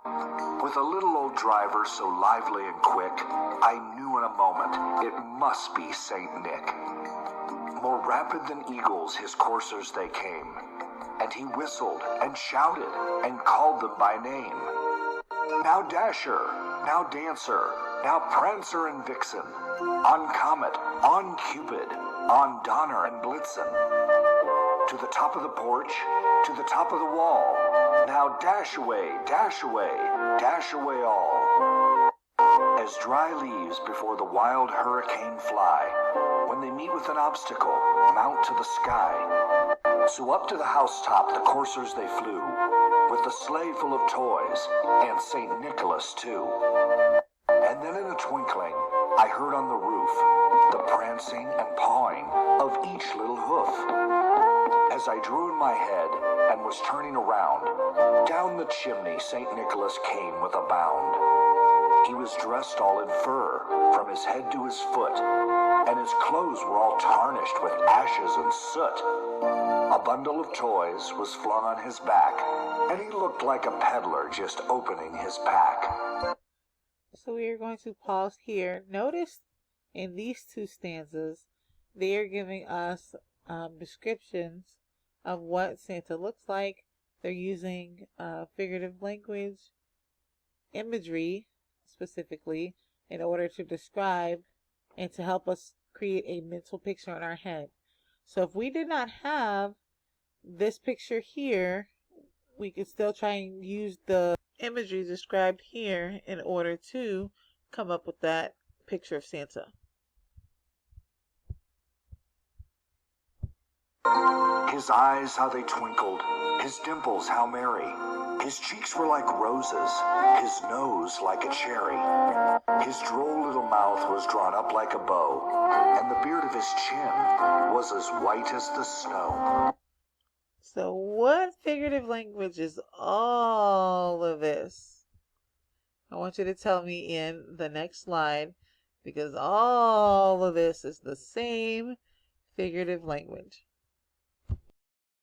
With a little old driver so lively and quick, I knew in a moment it must be Saint Nick. More rapid than eagles his coursers they came, and he whistled and shouted and called them by name. Now Dasher, now Dancer, now Prancer and Vixen, on Comet, on Cupid, on Donner and Blitzen. To the top of the porch, to the top of the wall, now dash away, dash away, dash away all. As dry leaves before the wild hurricane fly, when they meet with an obstacle, mount to the sky. So up to the housetop the coursers they flew, with the sleigh full of toys, and St. Nicholas too. And then in a twinkling, I heard on the roof the prancing and pawing of each little hoof. As I drew in my head and was turning around, down the chimney St. Nicholas came with a bound. He was dressed all in fur, from his head to his foot, and his clothes were all tarnished with ashes and soot. A bundle of toys was flung on his back, and he looked like a peddler just opening his pack. So we are going to pause here. Notice in these two stanzas, they are giving us descriptions of what Santa looks like. They're using figurative language, imagery specifically, in order to describe and to help us create a mental picture in our head. So if we did not have this picture here, we could still try and use the imagery described here in order to come up with that picture of Santa. His eyes, how they twinkled, his dimples, how merry. His cheeks were like roses, his nose like a cherry. His droll little mouth was drawn up like a bow, and the beard of his chin was as white as the snow. So what figurative language is all of this? I want you to tell me in the next slide, because all of this is the same figurative language.